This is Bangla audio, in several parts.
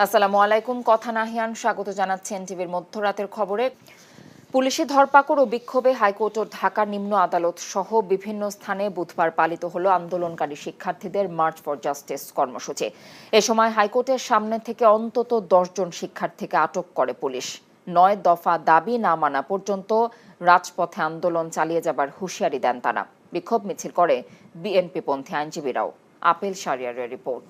আসসালামু আলাইকুম। কথা নাহিয়ান স্বাগত জানাচ্ছেন টিভির মধ্যরাতের খবরে। পুলিশি ধরপাকড় ও বিক্ষোভে হাইকোর্ট ও ঢাকা নিম্ন আদালত সহ বিভিন্ন স্থানে বুধবার পালিত হলো আন্দোলনকারী শিক্ষার্থীদের মার্চ ফর জাস্টিস কর্মসূচি। এ সময় হাইকোর্টের সামনে থেকে অন্তত 10 জন শিক্ষার্থীকে আটক করে পুলিশ। 9 দফা দাবি না মানা পর্যন্ত রাজপথে আন্দোলন চালিয়ে যাবার হুঁশিয়ারি দেন তারা। বিক্ষোভ মিছিল করে বিএনপিপন্থী আইনজীবীরাও। Apple শাহরিয়ারের report.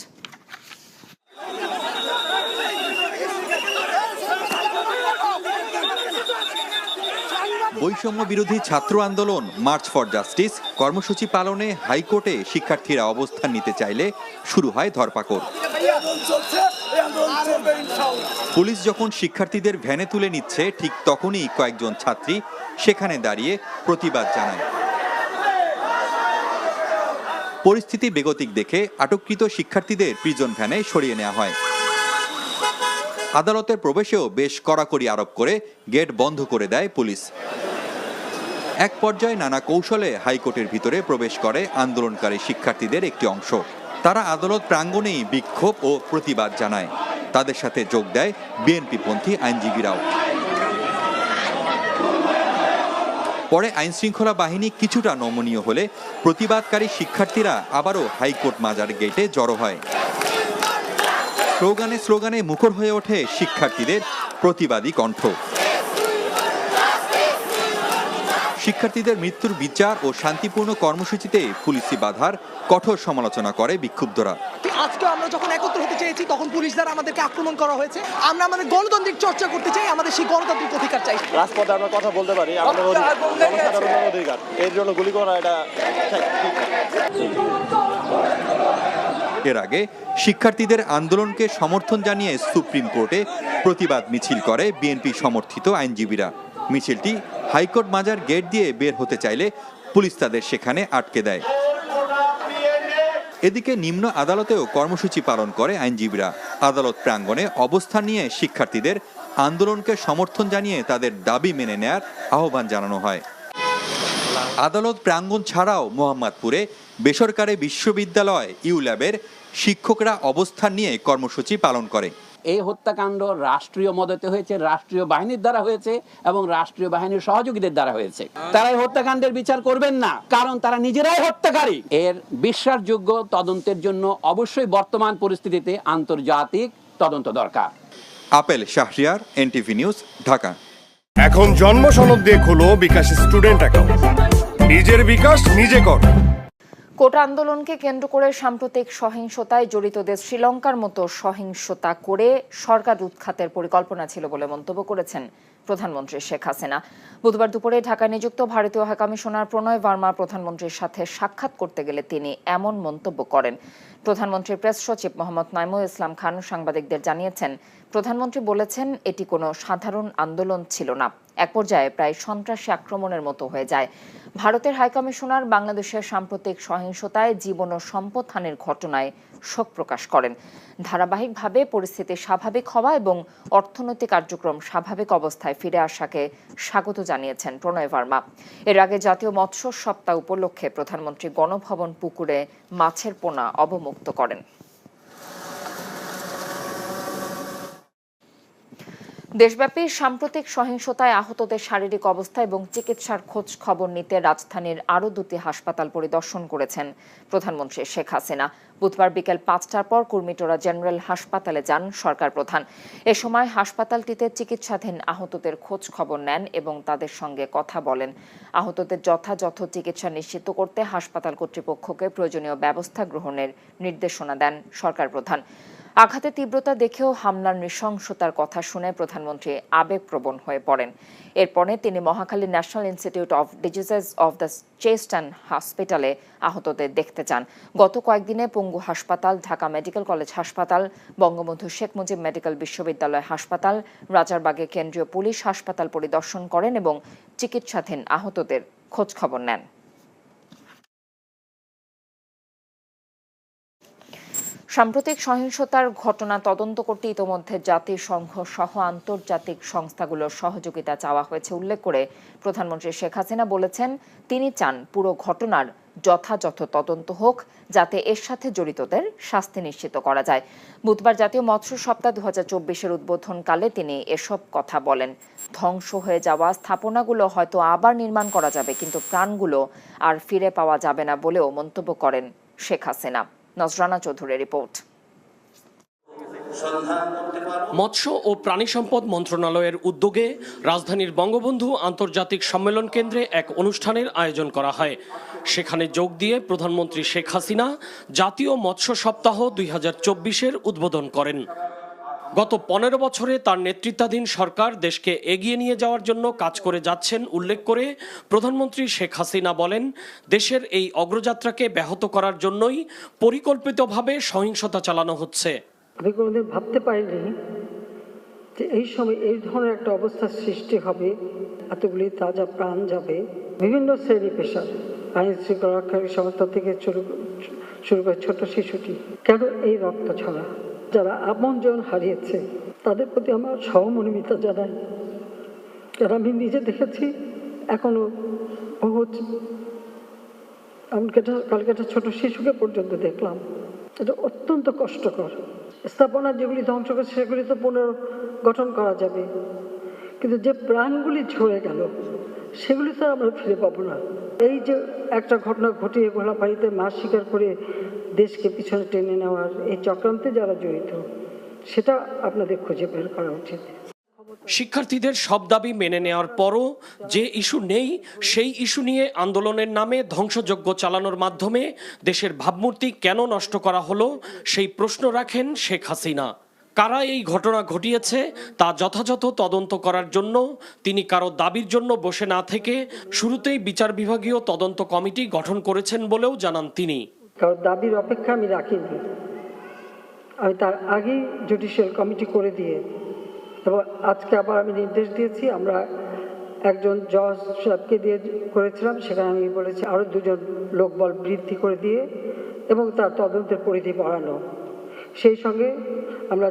বৈষম্য বিরোধী ছাত্র আন্দোলন মার্চ ফর জাস্টিস কর্মসূচি পালনে হাইকোর্টে শিক্ষার্থীরা অবস্থান নিতে চাইলে শুরু হয় ধরপাকড়। পুলিশ যখন শিক্ষার্থীদের ভ্যানে তুলে নিচ্ছে ঠিক তখনই কয়েকজন ছাত্রী সেখানে দাঁড়িয়ে প্রতিবাদ জানায়। পরিস্থিতি বেগতিক দেখে আটককৃত শিক্ষার্থীদের প্রিজন ভ্যানে সরিয়ে নেওয়া হয়। আদালতের প্রবেশেও বেশ কড়াকড়ি আরোপ করে গেট বন্ধ করে দেয় পুলিশ। এক পর্যায়ে নানা কৌশলে হাইকোর্টের ভিতরে প্রবেশ করে আন্দোলনকারী শিক্ষার্থীদের একটি অংশ। তারা আদালত প্রাঙ্গণেই বিক্ষোভ ও প্রতিবাদ জানায়। তাদের সাথে যোগ দেয় বিএনপিপন্থী আইনজীবীরাও। পরে আইনশৃঙ্খলা বাহিনী কিছুটা নমনীয় হলে প্রতিবাদকারী শিক্ষার্থীরা আবারও হাইকোর্ট মাজার গেটে জড়ো হয়। স্লোগানে স্লোগানে মুখর হয়ে ওঠে শিক্ষার্থীদের প্রতিবাদী কণ্ঠ। শিক্ষার্থীদের মৃত্যুর বিচার ও শান্তিপূর্ণ কর্মসূচিতে পুলিশি বাধার কঠোর সমালোচনা করে বিক্ষুব্ধরা। আজকে আমরা যখন একত্র হতে চেয়েছি তখন পুলিশ দ্বারা আমাদেরকে আক্রমণ করা হয়েছে। আমরা আমাদের গণতান্ত্রিক চর্চা করতে চাই, আমাদের সেই গণতান্ত্রিক অধিকার চাই। রাজপথে আমরা কথা বলতে পারি, আমাদের জনসাধারণের অধিকার। এর জন্য গুলি করা এটা এর আগে শিক্ষার্থীদের আন্দোলনকে সমর্থন জানিয়ে সুপ্রিম কোর্টে প্রতিবাদ মিছিল করে বিএনপি সমর্থিত আইনজীবীরা। মিছিলটি হাইকোর্ট মাজার গেট দিয়ে বের হতে চাইলে পুলিশ তাদের সেখানে আটকে দেয়। এদিকে নিম্ন আদালতেও কর্মসূচি পালন করে আইনজীবীরা। আদালত প্রাঙ্গণে অবস্থান নিয়ে শিক্ষার্থীদের আন্দোলনকে সমর্থন জানিয়ে তাদের দাবি মেনে নেয়ার আহ্বান জানানো হয়। আদালত প্রাঙ্গণ ছাড়াও মোহাম্মদপুরে বেসরকারি বিশ্ববিদ্যালয় ইউল্যাবের শিক্ষকরা অবস্থান নিয়ে কর্মসূচি পালন করে। এই হত্যাকাণ্ড রাষ্ট্রীয় মদতে হয়েছে, রাষ্ট্রীয় বাহিনীর দ্বারা হয়েছে এবং রাষ্ট্রীয় বাহিনীর সহযোগীদের দ্বারা হয়েছে। তারা এই হত্যাকাণ্ডের বিচার করবেন না, কারণ তারা নিজেরাই হত্যাকারী। এর বিশ্বাসযোগ্য তদন্তের জন্য অবশ্যই বর্তমান পরিস্থিতিতে আন্তর্জাতিক তদন্ত দরকার। Apple Shahriar, NTV news, Dhaka. এখন জন্ম সনদ দিয়ে খোলো বিকাশ স্টুডেন্ট অ্যাকাউন্ট। নিজের বিকাশ নিজে কর। কোটা আন্দোলনকে কেন্দ্র করে সাম্প্রতিক সহিংসতায় জড়িতদের শ্রীলঙ্কার মতো সহিংসতা করে সরকার উৎখাতের পরিকল্পনা ছিল বলে মন্তব্য করেছেন প্রধানমন্ত্রী শেখ হাসিনা। বুধবার দুপুরে ঢাকায় নিযুক্ত ভারতীয় হাইকমিশনার প্রণয় ভার্মা প্রধানমন্ত্রীর সাথে সাক্ষাৎ করতে গেলে তিনি এমন মন্তব্য করেন। প্রধানমন্ত্রীর প্রেস সচিব মোহাম্মদ নাইমুল ইসলাম খান সাংবাদিকদের জানিয়েছেন, প্রধানমন্ত্রী বলেছেন এটি কোনো সাধারণ আন্দোলন ছিল না, এক পর্যায়ে প্রায় সন্ত্রাসী আক্রমণের মতো হয়ে যায়। ভারতের হাইকমিশনার বাংলাদেশের সাম্প্রতিক সহিংসতায় জীবন ও সম্পদ হানির ঘটনায় শোক প্রকাশ করেন। ধারাবাহিকভাবে পরিস্থিতি স্বাভাবিক হওয়া এবং অর্থনৈতিক কার্যক্রম স্বাভাবিক অবস্থায় ফিরে আসাকে স্বাগত জানিয়েছেন প্রণয় ভার্মা। এর আগে জাতীয় মৎস্য সপ্তাহ উপলক্ষে প্রধানমন্ত্রী গণভবন পুকুরে মাছের পোনা অবমুক্ত করেন। দেশব্যাপী সাম্প্রতিক সহিংসতায় আহতদের শারীরিক অবস্থা এবং চিকিৎসার খোঁজ খবর নিতে রাজধানীর আরও 2টি হাসপাতাল পরিদর্শন করেছেন প্রধানমন্ত্রী শেখ হাসিনা। বুধবার বিকেল 5টার পর কুর্মিটোরা জেনারেল হাসপাতালে যান সরকার প্রধান। এ সময় হাসপাতালটিতে চিকিৎসাধীন আহতদের খোঁজ খবর নেন এবং তাদের সঙ্গে কথা বলেন। আহতদের যথাযথ চিকিৎসা নিশ্চিত করতে হাসপাতাল কর্তৃপক্ষকে প্রয়োজনীয় ব্যবস্থা গ্রহণের নির্দেশনা দেন সরকার প্রধান। আঘাতের তীব্রতা দেখেও হামলার নৃশংসতার কথা শুনে প্রধানমন্ত্রী আবেগপ্রবণ হয়ে পড়েন। এরপরে তিনি Mohakhali national institute of diseases of the chest and হসপিটালে আহতদের দেখতে যান। গত কয়েকদিনে পঙ্গু হাসপাতাল, ঢাকা মেডিকেল কলেজ হাসপাতাল, বঙ্গবন্ধু শেখ মুজিব মেডিকেল বিশ্ববিদ্যালয় হাসপাতাল, রাজারবাগে কেন্দ্রীয় পুলিশ হাসপাতাল পরিদর্শন করেন এবং চিকিৎসাধীন আহতদের খোঁজখবর নেন। সাম্প্রতিক সহিংসতার ঘটনা তদন্ত করতে ইতোমধ্যে জাতিসংঘ সহ আন্তর্জাতিক সংস্থাগুলোর সহযোগিতা চাওয়া হয়েছে উল্লেখ করে প্রধানমন্ত্রী শেখ হাসিনা বলেছেন তিনি চান পুরো ঘটনার যথাযথ তদন্ত হোক যাতে এর সাথে জড়িতদের শাস্তি নিশ্চিত করা যায়। বুধবার জাতীয় মৎস্য সপ্তাহ 2024-এর উদ্বোধনকালে তিনি এসব কথা বলেন। ধ্বংস হয়ে যাওয়া স্থাপনাগুলো হয়তো আবার নির্মাণ করা যাবে, কিন্তু প্রাণগুলো আর ফিরে পাওয়া যাবে না বলেও মন্তব্য করেন শেখ হাসিনা। নজরানা চৌধুরীর রিপোর্ট। মৎস্য ও প্রাণী সম্পদ মন্ত্রণালয়ের উদ্যোগে রাজধানীর বঙ্গবন্ধু আন্তর্জাতিক সম্মেলন কেন্দ্রে এক অনুষ্ঠানের আয়োজন করা হয়। সেখানে যোগ দিয়ে প্রধানমন্ত্রী শেখ হাসিনা জাতীয় মৎস্য সপ্তাহ 2024-এর উদ্বোধন করেন। গত 15 বছরে তার নেতৃত্বাধীন সরকার দেশকে এগিয়ে নিয়ে যাওয়ার জন্য কাজ করে যাচ্ছেন উল্লেখ করে প্রধানমন্ত্রী শেখ হাসিনা বলেন, দেশের এই অগ্রযাত্রাকে ব্যাহত করার জন্যই পরিকল্পিতভাবে সহিংসতা চালানো হচ্ছে। আমি কোনোদিন ভাবতে পারিনি যে এই সময় এই ধরনের একটা অবস্থার সৃষ্টি হবে, এতগুলি তাজা প্রাণ যাবে। বিভিন্ন শ্রেণী পেশার আইন শৃঙ্খলা রক্ষাকারী সংস্থা থেকে শুরু করে ছোট শিশুটি, কেন এই রক্ত ছড়া, যারা আপনজন হারিয়েছে তাদের প্রতি আমার সহমর্মিতা জানাই। যারা আমি নিজে দেখেছি, এখনো বহুত, এমনকি কালকে একটা ছোট শিশুকে পর্যন্ত দেখলাম। এটা অত্যন্ত কষ্টকর। স্থাপনা যেগুলি ধ্বংস করছে সেগুলি তো পুনর্গঠন করা যাবে, কিন্তু যে প্রাণগুলি ঝরে গেল সেগুলি তো আমরা ফিরে পাবো না। এই যে একটা ঘটনা ঘটিয়ে গোলাপাড়িতে মাছ শিকার করে দেশকে পিছনে টেনে নেওয়ার এই চক্রান্তে যারা জড়িত, সেটা আপনাদের খুঁজে বের করা উচিত। শিক্ষার্থীদের সব দাবি মেনে নেওয়ার পরও যে ইস্যু নেই সেই ইস্যু নিয়ে আন্দোলনের নামে ধ্বংসযজ্ঞ চালানোর মাধ্যমে দেশের ভাবমূর্তি কেন নষ্ট করা হলো সেই প্রশ্ন রাখেন শেখ হাসিনা। কারা এই ঘটনা ঘটিয়েছে তা যথাযথ তদন্ত করার জন্য তিনি কারো দাবির জন্য বসে না থেকে শুরুতেই বিচার বিভাগীয় তদন্ত কমিটি গঠন করেছেন বলেও জানান তিনি। কারো দাবির অপেক্ষা আমি রাখিনি, আমি তার আগেই জুডিশিয়াল কমিটি করে দিয়ে, এবং আজকে আবার আমি নির্দেশ দিয়েছি, আমরা একজন জজ সাহেবকে দিয়ে করেছিলাম, সেখানে আমি বলেছি আরও 2 জন লোকবল বৃদ্ধি করে দিয়ে এবং তার তদন্তের পরিধি বাড়ানো। সেই সঙ্গে আমরা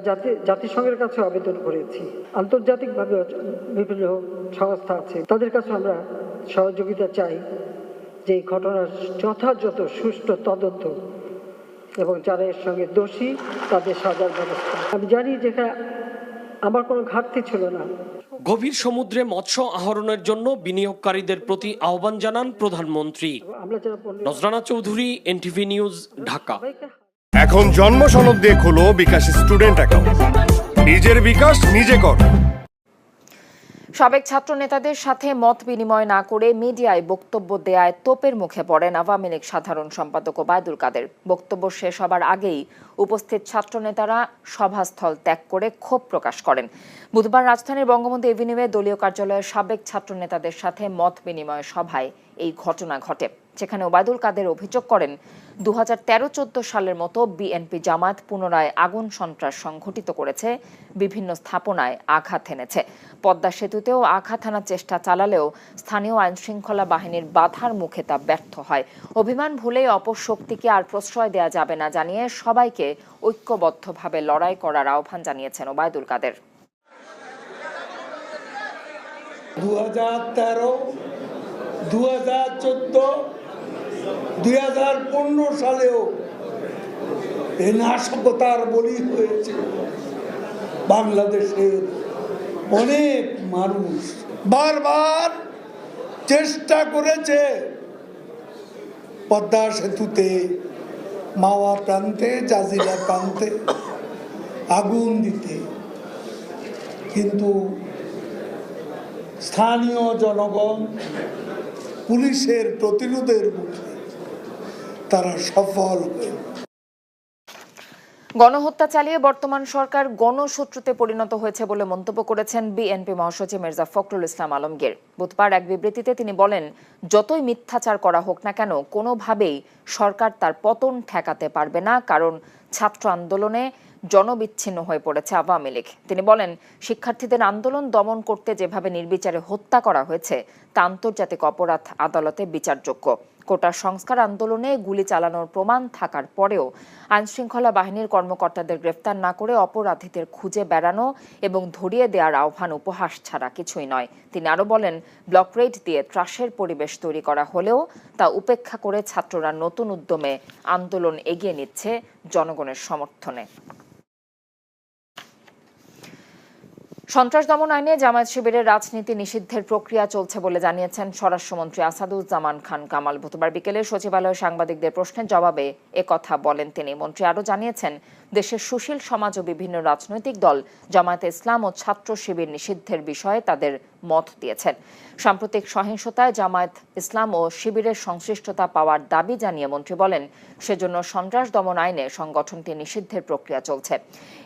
জাতিসংঘের কাছে আবেদন করেছি, আন্তর্জাতিকভাবে বিভিন্ন সংস্থা আছে তাদের কাছে আমরা সহযোগিতা চাই যে এই ঘটনার যথাযথ সুষ্ঠু তদন্ত এবং যারা এর সঙ্গে দোষী তাদের সাজার ব্যবস্থা। আমি জানি যেটা আমার কোনো ঘাটতি ছিল না। গভীর সমুদ্রে মৎস্য আহরণের জন্য বিনিয়োগকারীদের প্রতি আহ্বান জানান প্রধানমন্ত্রী। নজরানা চৌধুরী, এনটিভি নিউজ, ঢাকা। এখন জন্ম সনদ দিয়ে খোলো বিকাশ স্টুডেন্ট অ্যাকাউন্ট। নিজের বিকাশ নিজে কর। সাবেক ছাত্র নেতাদের সাথে মত বিনিময় না করে মিডিয়ায় বক্তব্য দেয়ায় তোপের মুখে পড়েন আওয়ামী লীগ সাধারণ সম্পাদক ওবায়দুল কাদের। বক্তব্য শেষ হবার আগেই উপস্থিত ছাত্র নেতারা সভাস্থল ত্যাগ করে ক্ষোভ প্রকাশ করেন। বুধবার রাজধানীর বঙ্গবন্ধু এভিনিউয়ে দলীয় কার্যালয়ের সাবেক ছাত্র নেতাদের সাথে মত বিনিময় সভায় এই ঘটনা ঘটে। সেখানে ওবায়দুল কাদের অভিযোগ করেন 2013-14 সালের মতো বিএনপি জামায়াত পুনরায় আগুন সন্ত্রাস সংঘটিত করেছে, বিভিন্ন স্থাপনায় আঘাত এনেছে। পদ্মা সেতুতেও আঘাত হানার চেষ্টা চালালেও স্থানীয় আইনশৃঙ্খলা বাহিনীর বাধার মুখে তা ব্যর্থ হয়। অভিমান ভুলেই অপশক্তিকে আর প্রশ্রয় দেওয়া যাবে না জানিয়ে সবাইকে ঐক্যবদ্ধভাবে লড়াই করার আহ্বান জানিয়েছেন ওবায়দুল কাদের। 2013, 2014, 2015 সালেও এই নাশকতার বলি হয়েছে বাংলাদেশের অনেক মানুষ। বারবার চেষ্টা করেছে পদ্মা সেতুতে, মাওয়া প্রান্তে, জাজিরা প্রান্তে আগুন দিতে, কিন্তু স্থানীয় জনগণ পুলিশের প্রতিরোধের মুখে তারা সফল হয়। গণহত্যা চালিয়ে বর্তমান সরকার গণশত্রুতে পরিণত হয়েছে বলে মন্তব্য করেছেন বিএনপি মহাসচিব মির্জা ফখরুল ইসলাম আলমগীর। বুধবার এক বিবৃতিতে তিনি বলেন, যতই মিথ্যাচার করা হোক না কেন, কোনোভাবেই সরকার তার পতন ঠেকাতে পারবে না, কারণ ছাত্র আন্দোলনে জনবিচ্ছিন্ন হয়ে পড়েছে আওয়ামী লীগ। তিনি বলেন, শিক্ষার্থীদের আন্দোলন দমন করতে যেভাবে নির্বিচারে হত্যা করা হয়েছে তা আন্তর্জাতিক অপরাধ আদালতে বিচারযোগ্য। কোটা সংস্কার আন্দোলনে গুলি চালানোর প্রমাণ থাকার পরেও আইনশৃঙ্খলা বাহিনীর কর্মকর্তাদের গ্রেফতার না করে অপরাধীদের খুঁজে বেড়ানো এবং ধরিয়ে দেওয়ার আহ্বান উপহাস ছাড়া কিছুই নয়। তিনি আরও বলেন, ব্লক রেড দিয়ে ত্রাসের পরিবেশ তৈরি করা হলেও তা উপেক্ষা করে ছাত্ররা নতুন উদ্যমে আন্দোলন এগিয়ে নিচ্ছে জনগণের সমর্থনে। সন্ত্রাস দমন আইনে জামায়াত শিবিরের রাজনীতি নিষিদ্ধের প্রক্রিয়া চলছে বলে জানিয়েছেন স্বরাষ্ট্রমন্ত্রী আসাদুজ্জামান খান কামাল। বুধবার বিকেলে সচিবালয়ে সাংবাদিকদের প্রশ্নের জবাবে একথা বলেন তিনি। মন্ত্রী আরও জানিয়েছেন, দেশের সুশীল সমাজ ও বিভিন্ন রাজনৈতিক দল জামায়াতে ইসলাম ও ছাত্র শিবির নিষিদ্ধের বিষয়ে তাদের মত দিয়েছেন। সাম্প্রতিক সহিংসতায় জামায়াত ইসলাম ও শিবিরের সংশ্লিষ্টতা পাওয়ার দাবি জানিয়ে মন্ত্রী বলেন, সেজন্য সন্ত্রাস দমন আইনে সংগঠনটি নিষিদ্ধের প্রক্রিয়া চলছে।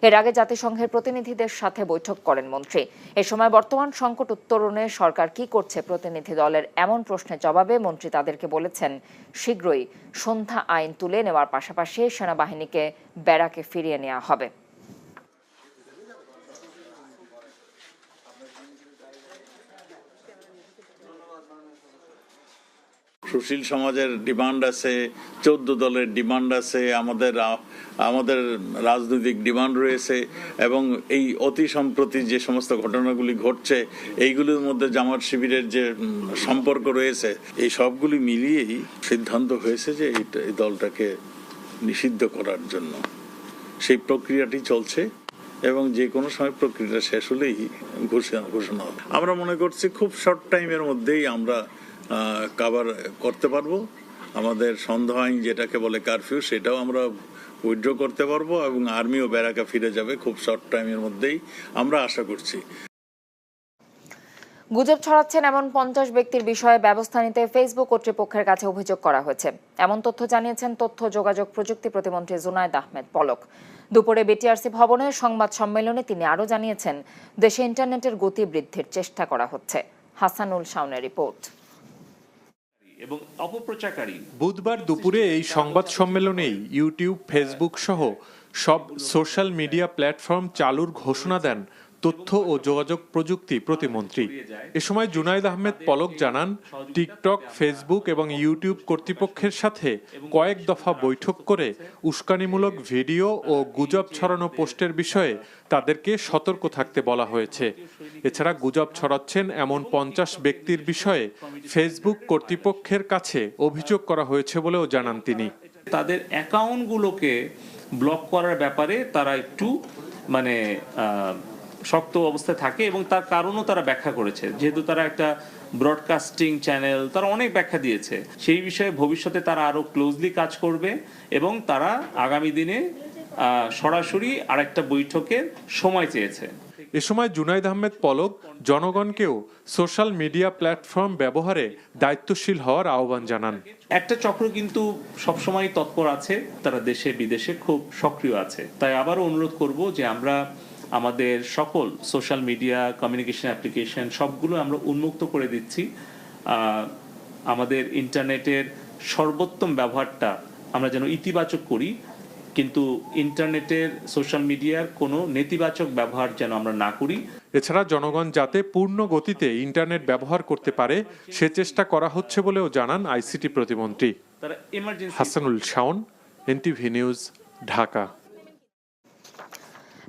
এর আগে জাতিসংঘের প্রতিনিধিদের সাথে বৈঠক করেন মন্ত্রী। এ সময় বর্তমান সংকট উত্তরণে সরকার কি করছে প্রতিনিধি দলের এমন প্রশ্নের জবাবে মন্ত্রী তাদেরকে বলেছেন, শীঘ্রই সন্ধ্যা আইন তুলে নেওয়ার পাশাপাশি সেনাবাহিনীকে ব্যারাকে ফিরিয়ে নেওয়া হবে। সুশীল সমাজের ডিমান্ড আছে, 14 দলের ডিমান্ড আছে, আমাদের রাজনৈতিক ডিমান্ড রয়েছে এবং এই অতি সম্প্রতি যে সমস্ত ঘটনাগুলি ঘটছে এইগুলির মধ্যে জামাত শিবিরের যে সম্পর্ক রয়েছে, এই সবগুলি মিলিয়েই সিদ্ধান্ত হয়েছে যে এই দলটাকে নিষিদ্ধ করার জন্য। সেই প্রক্রিয়াটি চলছে এবং যে কোনো সময় প্রক্রিয়াটা শেষ হলেই ঘোষণা হবে। আমরা মনে করছি খুব শর্ট টাইমের মধ্যেই আমরা কভার করতে পারবো। আমাদের সন্ধ্যা আইন যেটাকে বলে কারফিউ, সেটাও আমরা উইথড্র করতে পারবো এবং আর্মিও ব্যারাকে ফিরে যাবে খুব শর্ট টাইমের মধ্যেই, আমরা আশা করছি। গুজব ছড়াচ্ছেন এমন 50 ব্যক্তির বিষয়ে ব্যবস্থা নিতে ফেসবুক কর্তৃপক্ষের কাছে অভিযোগ করা হয়েছে। এমন তথ্য জানিয়েছেন তথ্য যোগাযোগ প্রযুক্তি প্রতিমন্ত্রী জুনায়েদ আহমেদ পলক। দুপুরে বিটিআরসি ভবনে সংবাদ সম্মেলনে তিনি আরও জানিয়েছেন, দেশে ইন্টারনেটের গতি বৃদ্ধির চেষ্টা করা হচ্ছে। হাসানুল শাওনের রিপোর্ট। এবং অপপ্রচারকারী বুধবার দুপুরে এই সংবাদ সম্মেলনেই ইউটিউব, ফেসবুক সহ সব সোশ্যাল মিডিয়া প্ল্যাটফর্ম চালুর ঘোষণা দেন তথ্য ও যোগাযোগ প্রযুক্তি প্রতিমন্ত্রী। এ সময় জুনায়েদ আহমেদ পলক জানান, টিকটক, ফেসবুক এবং ইউটিউব কর্তৃপক্ষের সাথে কয়েক দফা বৈঠক করে উস্কানিমূলক ভিডিও ও গুজব ছড়ানো পোস্টের বিষয়ে তাদেরকে সতর্ক থাকতে বলা হয়েছে। এছাড়া গুজব ছড়াচ্ছেন এমন 50 ব্যক্তির বিষয়ে ফেসবুক কর্তৃপক্ষের কাছে অভিযোগ করা হয়েছে বলেও জানান তিনি। তাদের অ্যাকাউন্টগুলোকে ব্লক করার ব্যাপারে তারা একটু শক্ত অবস্থায় থাকে এবং তার কারণও তারা ব্যাখ্যা করেছে। যেহেতু তারা একটা ব্রডকাস্টিং চ্যানেল, তারা অনেক ব্যাখ্যা দিয়েছে। সেই বিষয়ে ভবিষ্যতে তারা আরো ক্লোজলি কাজ করবে এবং তারা আগামী দিনে সরাসরি আরেকটা বৈঠকের সময় চেয়েছে। এ সময় Junaid Ahmed Palak জনগণকেও social media platform ব্যবহারে দায়িত্বশীল হওয়ার আহ্বান জানান। একটা চক্র কিন্তু সবসময় তৎপর আছে, তারা দেশে বিদেশে খুব সক্রিয় আছে। তাই আবারও অনুরোধ করব যে আমরা আমাদের সকল সোশ্যাল মিডিয়া কমিউনিকেশন অ্যাপ্লিকেশন সবগুলো আমরা উন্মুক্ত করে দিচ্ছি। আমাদের ইন্টারনেটের সর্বোত্তম ব্যবহারটা আমরা যেন ইতিবাচক করি, কিন্তু ইন্টারনেটের সোশ্যাল মিডিয়ার কোনো নেতিবাচক ব্যবহার যেন আমরা না করি। এছাড়া জনগণ যাতে পূর্ণ গতিতে ইন্টারনেট ব্যবহার করতে পারে সে চেষ্টা করা হচ্ছে বলেও জানান আইসিটি প্রতিমন্ত্রী। Hasanul Shaon, NTV news, Dhaka.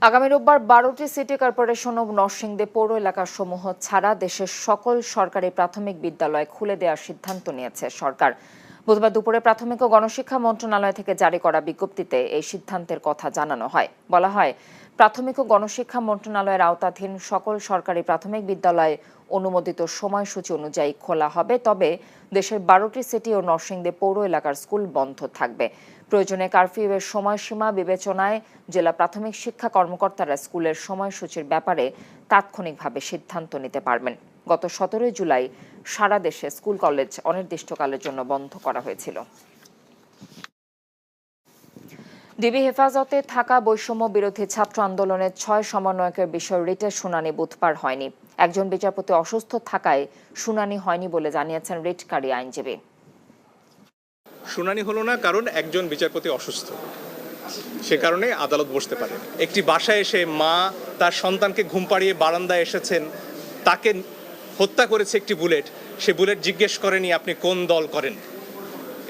আগামী রোববার 12টি সিটি কর্পোরেশন ও নরসিংদী পৌর এলাকার সমূহ ছাড়া দেশের সকল সরকারি প্রাথমিক বিদ্যালয় খুলে দেওয়ার সিদ্ধান্ত নিয়েছে সরকার। বুধবার দুপুরে প্রাথমিক ও গণশিক্ষা মন্ত্রণালয় থেকে জারি করা বিজ্ঞপ্তিতে এই সিদ্ধান্তের কথা জানানো হয়। বলা হয়, প্রাথমিক ও গণশিক্ষা মন্ত্রণালয়ের আওতাধীন সকল সরকারি প্রাথমিক বিদ্যালয় অনুমোদিত সময়সূচি অনুযায়ী খোলা হবে, তবে দেশের 12টি সিটি ও নরসিংদী পৌর এলাকার স্কুল বন্ধ থাকবে। প্রয়োজনে কারফিউয়ের সময়সীমা বিবেচনায় জেলা প্রাথমিক শিক্ষা কর্মকর্তারা স্কুলের সময়সূচির ব্যাপারে তাৎক্ষণিকভাবে সিদ্ধান্ত নিতে পারবেন। গত 17 জুলাই সারা দেশে স্কুল কলেজ অনির্দিষ্টকালের জন্য বন্ধ করা হয়েছিল। ডিবি হেফাজতে থাকা বৈষম্য বিরোধী ছাত্র আন্দোলনের 6 সমন্বয়কের বিষয় রিটের শুনানি বুধবার হয়নি। একজন বিচারপতি অসুস্থ থাকায় শুনানি হয়নি বলে জানিয়েছেন রিটকারী আইনজীবী। শুনানি হলো না কারণ একজন বিচারপতি অসুস্থ, সে কারণে আদালত বসতে পারে। একটি বাসায় এসে মা তার সন্তানকে ঘুম পাড়িয়ে বারান্দায় এসেছেন, তাকে হত্যা করেছে একটি বুলেট, সে বুলেট জিজ্ঞেস করেনি আপনি কোন দল করেন,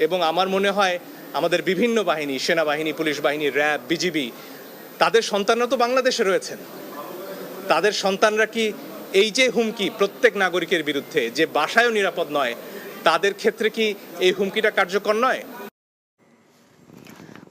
এবং আমার মনে হয় আমাদের বিভিন্ন বাহিনী, সেনাবাহিনী, পুলিশ বাহিনী, র্যাব, বিজিবি, তাদের সন্তানরা তো বাংলাদেশে রয়েছেন। তাদের সন্তানরা কি এই যে হুমকি প্রত্যেক নাগরিকের বিরুদ্ধে, যে বাসায়ও নিরাপদ নয়, তাদের ক্ষেত্রে কি এই হুমকিটা কার্যকর নয়?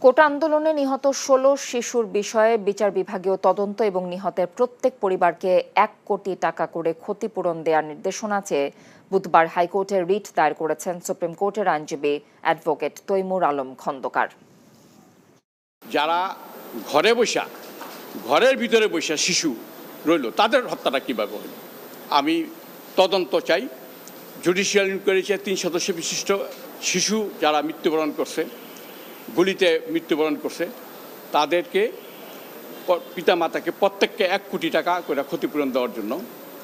কোটা আন্দোলনে নিহত 16 শিশুর বিষয়ে বিচার বিভাগীয় তদন্ত এবং নিহতের প্রত্যেক পরিবারকে 1 কোটি টাকা করে ক্ষতিপূরণ দেওয়ার নির্দেশনা চেয়ে বুধবার হাইকোর্টে রিট দায়ের করেছেন সুপ্রিম কোর্টের আইনজীবী অ্যাডভোকেট তৈমুর আলম খন্দকার। যারা ঘরে বসা, ঘরের ভিতরে বসা শিশু রইল, তাদের হত্যাটা কীভাবে হইল? আমি তদন্ত চাই। জুডিশিয়াল ইনকোয়ারিতে 3 সদস্য বিশিষ্ট শিশু যারা মৃত্যুবরণ করছে, গুলিতে মৃত্যুবরণ করছে, তাদেরকে পিতামাতাকে প্রত্যেককে 1 কোটি টাকা করে ক্ষতিপূরণ দেওয়ার জন্য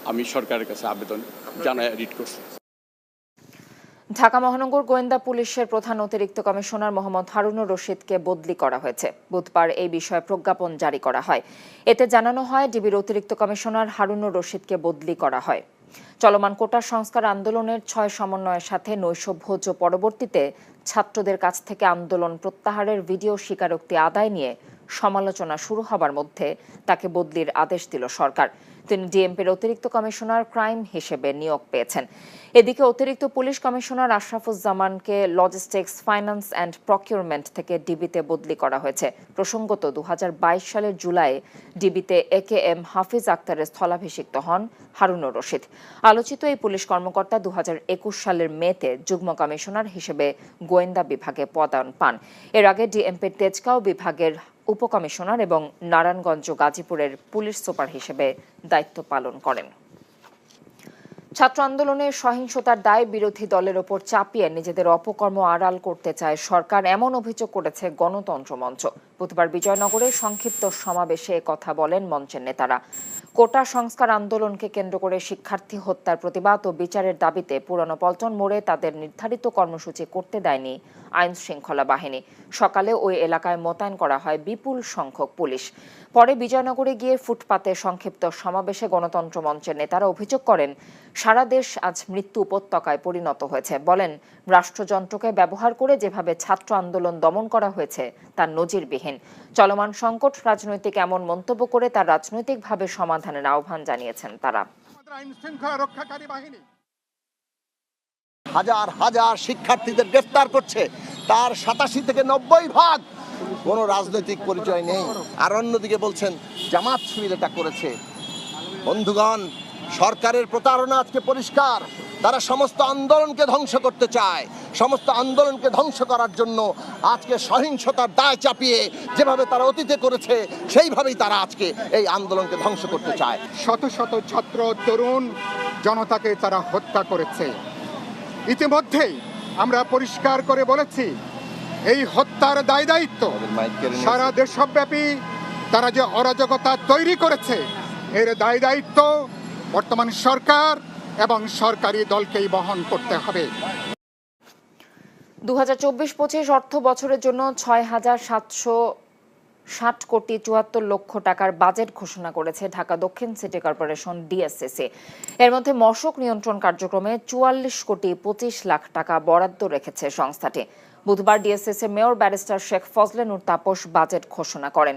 আমি সরকারের কাছে আবেদন জানায় রিট করছি। ঢাকা মহানগর গোয়েন্দা পুলিশের প্রধান অতিরিক্ত কমিশনার মোহাম্মদ হারুনুর রশিদকে বদলি করা হয়েছে। বুধবার এই বিষয়ে প্রজ্ঞাপন জারি করা হয়। এতে জানানো হয়, ডিবির অতিরিক্ত কমিশনার হারুনুর রশিদকে বদলি করা হয়। চলমান কোটা সংস্কার আন্দোলনের 6 সমন্বয়ের সাথে নৈশভোজ পরবর্তীতে ছাত্রদের কাছ থেকে আন্দোলন প্রত্যাহারের ভিডিও স্বীকারোক্তি আদায় নিয়ে সমালোচনা শুরু হবার মধ্যে তাকে বদলির আদেশ দিল সরকার। তিনি ডিএমপির অতিরিক্ত কমিশনার ক্রাইম হিসেবে নিয়োগ পেয়েছেন। এদিকে অতিরিক্ত পুলিশ কমিশনার আশরাফুজ্জামানকে লজিস্টিক্স, ফাইন্যান্স অ্যান্ড প্রকিউরমেন্ট থেকে ডিবিতে বদলি করা হয়েছে। প্রসঙ্গত 2022 সালের জুলাই ডিবিতে AKM হাফিজ আক্তারের স্থলাভিষিক্ত হন হারুনুর রশিদ। আলোচিত এই পুলিশ কর্মকর্তা 2021 সালের মেতে যুগ্ম কমিশনার হিসেবে গোয়েন্দা বিভাগে পদায়ন পান। এর আগে ডিএমপির তেজগাঁও বিভাগের উপকমিশনার এবং নারায়ণগঞ্জ, গাজীপুরের পুলিশ সুপার হিসেবে দায়িত্ব পালন করেন। ছাত্র আন্দোলনের সহিংসতার দায় বিরোধী দলের ওপর চাপিয়ে নিজেদের অপকর্ম আড়াল করতে চায় সরকার, এমন অভিযোগ করেছে গণতন্ত্র মঞ্চ। বুধবার বিজয়নগরে সংক্ষিপ্ত সমাবেশে কথা বলেন মঞ্চের নেতারা। কোটা সংস্কার আন্দোলনকে কেন্দ্র করে শিক্ষার্থী হত্যার প্রতিবাদ ও বিচারের দাবিতে পুরনো পল্টন মোড়ে তাদের নির্ধারিত কর্মসূচি করতে দেয়নি আইন শৃঙ্খলা বাহিনী। সকালে ওই এলাকায় মোতায়েন করা হয় বিপুল সংখ্যক পুলিশ। পরে বিজয়নগরে গিয়ে ফুটপাতে সংক্ষিপ্ত সমাবেশে গণতন্ত্র মঞ্চের নেতারা অভিযোগ করেন, সারা দেশ আজ মৃত্যু উপত্যকায় পরিণত হয়েছে। বলেন, রাষ্ট্রযন্ত্রকে ব্যবহার করে যেভাবে ছাত্র আন্দোলন দমন করা হয়েছে তা নজিরবিহীন। চলমান সংকট রাজনৈতিক এমন মন্তব্য করে তার রাজনৈতিকভাবে সমাধানের আহ্বান জানিয়েছেন তারা। হাজার হাজার শিক্ষার্থীদের গ্রেফতার করছে, তার 87 থেকে 90% কোনো রাজনৈতিক পরিচয় নেই। আর অন্যদিকে বলছেন জামাত শিবির এটা করেছে। বন্ধুগণ, সরকারের প্রতারণা আজকে পরিষ্কার। তারা সমস্ত আন্দোলনকে ধ্বংস করতে চায়। সমস্ত আন্দোলনকে ধ্বংস করার জন্য আজকে সহিংসতার দায় চাপিয়ে যেভাবে তারা অতীতে করেছে, সেইভাবেই তারা আজকে এই আন্দোলনকে ধ্বংস করতে চায়। শত শত ছাত্র, তরুণ জনতাকে তারা হত্যা করেছে। ইতিমধ্যেই আমরা পরিষ্কার করে বলেছি, এই হত্যার দায় দায়িত্ব সারা দেশব্যাপী তারা যে অরাজকতা তৈরি করেছে, এর দায় দায়িত্ব বর্তমান সরকার এবং সরকারি দলকেই বহন করতে হবে। 2024-25 অর্থ বছরের জন্য 6,760 কোটি 74 লক্ষ টাকার বাজেট ঘোষণা করেছে ঢাকা দক্ষিণ সিটি কর্পোরেশন DSCC। এর মধ্যে মশক নিয়ন্ত্রণ কার্যক্রমে 44 কোটি 25 লাখ টাকা বরাদ্দ রেখেছে সংস্থাটি। বুধবার DSCC mayor barrister Sheikh Fazle Noor Taposh budget ঘোষণা করেন।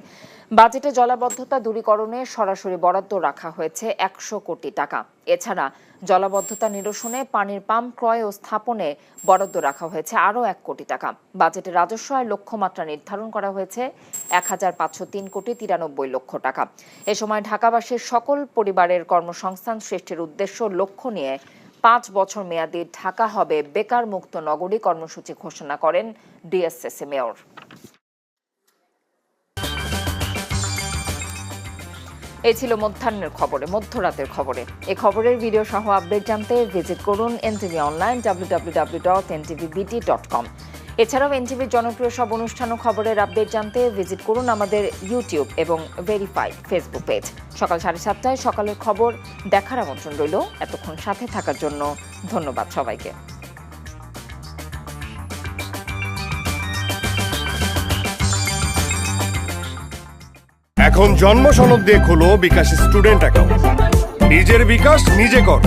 বাজেটে জলাবদ্ধতা দূরীকরণে সরাসরি বরাদ্দ রাখা হয়েছে 100 কোটি টাকা। এছাড়া জলাবদ্ধতা নিরসনে পানির পাম্প ক্রয় ও স্থাপনে বরাদ্দ রাখা হয়েছে আরও 1 কোটি টাকা। বাজেটে রাজস্ব আয় লক্ষ্যমাত্রা নির্ধারণ করা হয়েছে 1503 কোটি 93 লক্ষ টাকা। এ সময় ঢাকাবাসীর সকল পরিবারের কর্মসংস্থান সৃষ্টির উদ্দেশ্য লক্ষ্য নিয়ে 5 বছর মেয়াদী ঢাকা হবে বেকার মুক্ত নগরী কর্মসূচি ঘোষণা করেন DSCC মেয়র। এই ছিল মধ্যাহ্নের খবরে, মধ্যরাতের খবরে। এই খবরের ভিডিও সহ আপডেট জানতে ভিজিট করুন NTV অনলাইন www.ntvbt.com। এছাড়াও NTVর জনপ্রিয় সব অনুষ্ঠান ও খবরের আপডেট জানতে ভিজিট করুন আমাদের ইউটিউব এবং ভেরিফাইড ফেসবুক পেজ। সকাল 7:30টায় সকালের খবর দেখার আমন্ত্রণ রইল। এতক্ষণ সাথে থাকার জন্য ধন্যবাদ সবাইকে। এখন জন্ম সনদ দিয়ে খোলো বিকাশ স্টুডেন্ট অ্যাকাউন্ট। নিজের বিকাশ নিজে কর।